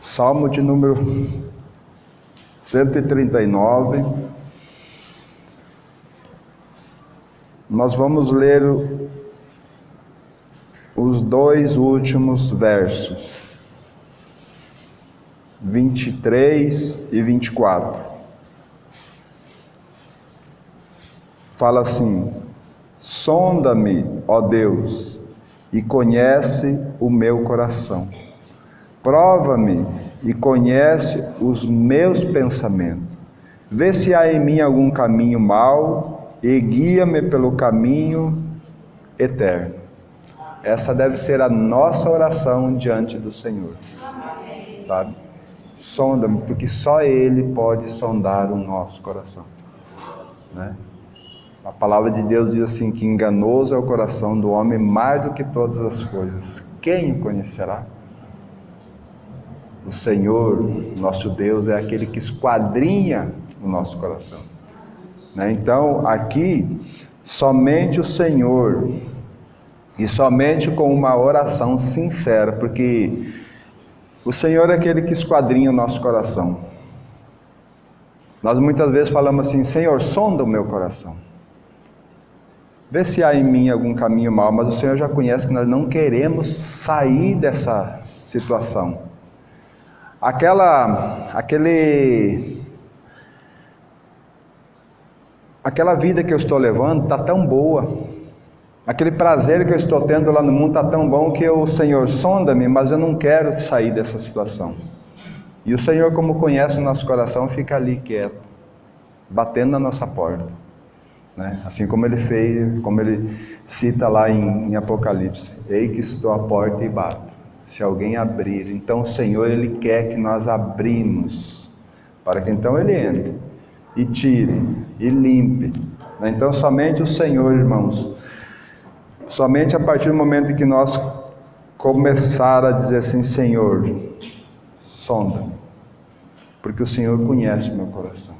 Salmo de número 139. Nós vamos ler os dois últimos versos, 23 e 24. Fala assim: sonda-me, ó Deus, e conhece o meu coração. Prova-me e conhece os meus pensamentos. Vê se há em mim algum caminho mau e guia-me pelo caminho eterno. Essa deve ser a nossa oração diante do Senhor. Sabe? Sonda-me, porque só Ele pode sondar o nosso coração, né? A palavra de Deus diz assim, que enganoso é o coração do homem mais do que todas as coisas. Quem o conhecerá? O Senhor, nosso Deus, é aquele que esquadrinha o nosso coração, né? Então, aqui, somente o Senhor, e somente com uma oração sincera, porque o Senhor é aquele que esquadrinha o nosso coração. Nós muitas vezes falamos assim: Senhor, sonda o meu coração, vê se há em mim algum caminho mau, mas o Senhor já conhece que nós não queremos sair dessa situação. Aquela vida que eu estou levando está tão boa, aquele prazer que eu estou tendo lá no mundo está tão bom que o Senhor sonda-me, mas eu não quero sair dessa situação. E o Senhor, como conhece o nosso coração, fica ali quieto, batendo na nossa porta, né? Assim como Ele fez, como Ele cita lá em Apocalipse: ei que estou à porta e bato, se alguém abrir. Então o Senhor, Ele quer que nós abrimos, para que então Ele entre e tire e limpe, né? Então somente o Senhor, irmãos, somente a partir do momento em que nós começar a dizer assim: Senhor, sonda-me, porque o Senhor conhece o meu coração,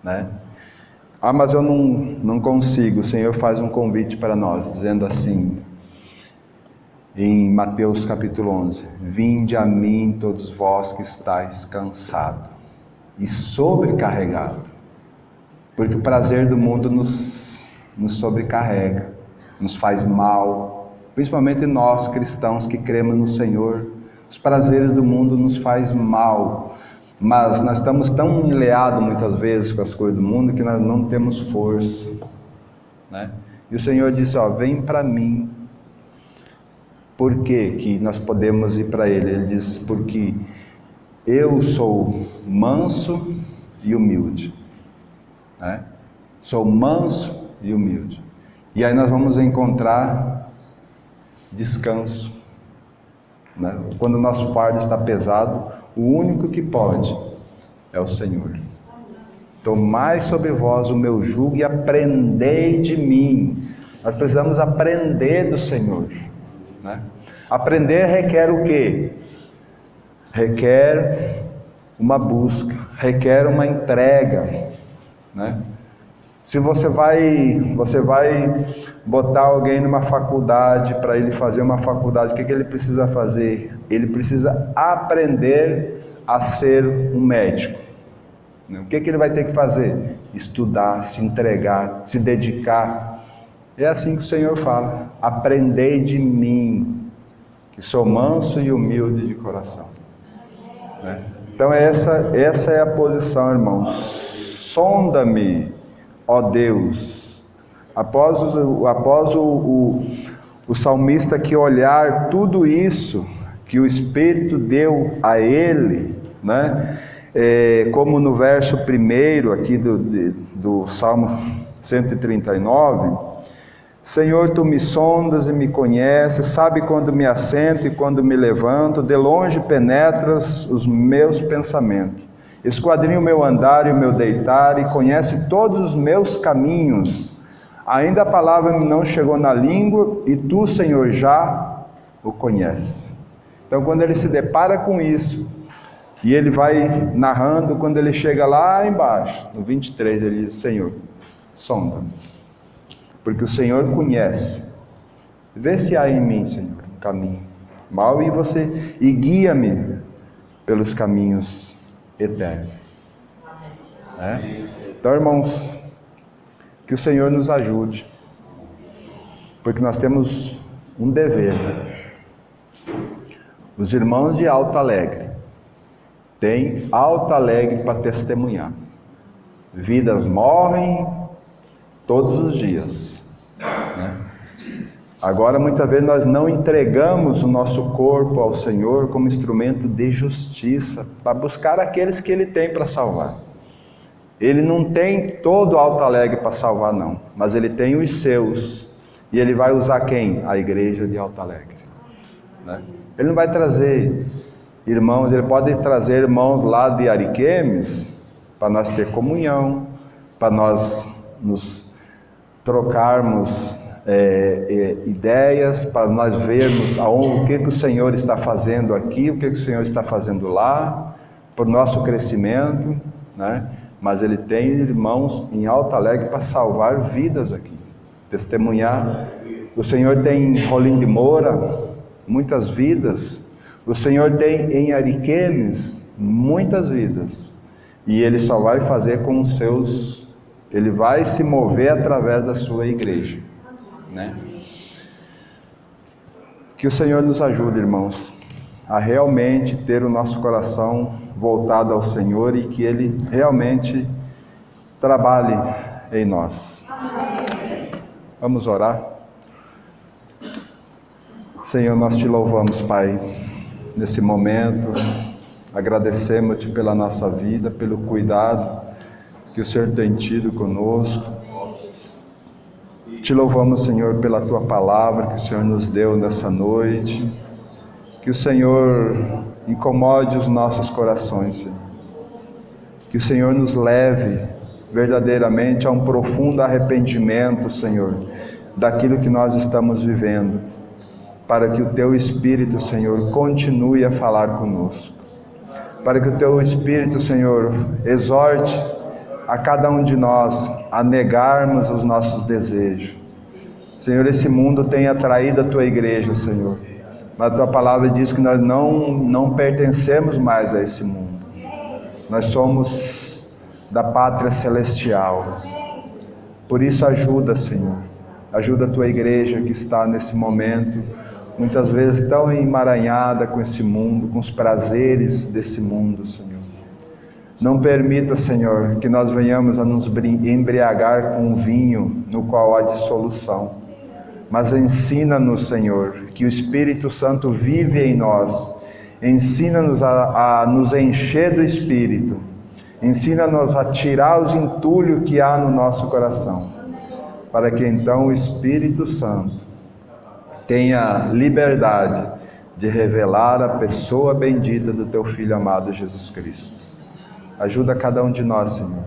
né? Ah, mas eu não consigo. O Senhor faz um convite para nós, dizendo assim, em Mateus capítulo 11: vinde a mim todos vós que estáis cansados e sobrecarregados, porque o prazer do mundo nos sobrecarrega, nos faz mal, principalmente nós cristãos que cremos no Senhor. Os prazeres do mundo nos faz mal, mas nós estamos tão enleados muitas vezes com as coisas do mundo que nós não temos força, né? E o Senhor disse, ó, vem para mim. Por que nós podemos ir para Ele? Ele diz, porque eu sou manso e humilde, né? Sou manso e humilde. E aí nós vamos encontrar descanso, né? Quando o nosso fardo está pesado, o único que pode é o Senhor. Tomai sobre vós o meu jugo e aprendei de mim. Nós precisamos aprender do Senhor, né? Aprender requer o quê? Requer uma busca, requer uma entrega, né? Se você vai botar alguém numa faculdade, para ele fazer uma faculdade, o que ele precisa fazer? Ele precisa aprender a ser um médico. O que ele vai ter que fazer? Estudar, se entregar, se dedicar. É assim que o Senhor fala, aprendei de mim, que sou manso e humilde de coração, né? Então essa é a posição, irmãos. Sonda-me, ó Deus. Após o salmista que olhar tudo isso que o Espírito deu a ele, né? Como no verso 1 aqui do Salmo 139, Senhor, Tu me sondas e me conheces, sabe quando me assento e quando me levanto, de longe penetras os meus pensamentos. Esquadrinha o meu andar e o meu deitar, e conhece todos os meus caminhos. Ainda a palavra não chegou na língua, e Tu, Senhor, já o conheces. Então, quando ele se depara com isso, e ele vai narrando, quando ele chega lá embaixo, no 23, ele diz, Senhor, sonda-me, porque o Senhor conhece. Vê se há em mim, Senhor, um caminho mau, e guia-me pelos caminhos eterno. Então, irmãos, que o Senhor nos ajude, porque nós temos um dever, né? Os irmãos de Alto Alegre têm Alto Alegre para testemunhar. Vidas morrem todos os dias, né? Agora, muitas vezes nós não entregamos o nosso corpo ao Senhor como instrumento de justiça, para buscar aqueles que Ele tem para salvar. Ele não tem todo Alto Alegre para salvar, não, mas Ele tem os seus, e Ele vai usar quem? A igreja de Alto Alegre, né? Ele não vai trazer irmãos, Ele pode trazer irmãos lá de Ariquemes, para nós ter comunhão, para nós nos trocarmos ideias, para nós vermos o que o Senhor está fazendo aqui, o que o Senhor está fazendo lá, para o nosso crescimento, né? Mas Ele tem irmãos em Alto Alegre para salvar vidas aqui, testemunhar. O Senhor tem em Rolim de Moura muitas vidas, o Senhor tem em Ariquemes muitas vidas, e Ele só vai fazer com os seus, Ele vai se mover através da sua igreja, né? Que o Senhor nos ajude, irmãos, a realmente ter o nosso coração voltado ao Senhor, e que Ele realmente trabalhe em nós. Vamos orar. Senhor, nós Te louvamos, Pai, nesse momento, agradecemos-Te pela nossa vida, pelo cuidado que o Senhor tem tido conosco. Te louvamos, Senhor, pela Tua palavra que o Senhor nos deu nessa noite. Que o Senhor incomode os nossos corações, Senhor. Que o Senhor nos leve verdadeiramente a um profundo arrependimento, Senhor, daquilo que nós estamos vivendo, para que o Teu Espírito, Senhor, continue a falar conosco. Para que o Teu Espírito, Senhor, exorte a cada um de nós a negarmos os nossos desejos. Senhor, esse mundo tem atraído a Tua igreja, Senhor, mas a Tua palavra diz que nós não pertencemos mais a esse mundo. Nós somos da pátria celestial. Por isso ajuda, Senhor, Ajuda a tua igreja que está nesse momento, muitas vezes tão emaranhada com esse mundo, com os prazeres desse mundo, Senhor. Não permita, Senhor, que nós venhamos a nos embriagar com um vinho no qual há dissolução. Mas ensina-nos, Senhor, que o Espírito Santo vive em nós. Ensina-nos a nos encher do Espírito. Ensina-nos a tirar os entulhos que há no nosso coração, para que então o Espírito Santo tenha liberdade de revelar a pessoa bendita do Teu Filho amado Jesus Cristo. Ajuda cada um de nós, Senhor.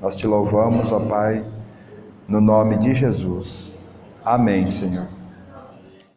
Nós Te louvamos, ó Pai, no nome de Jesus. Amém, Senhor.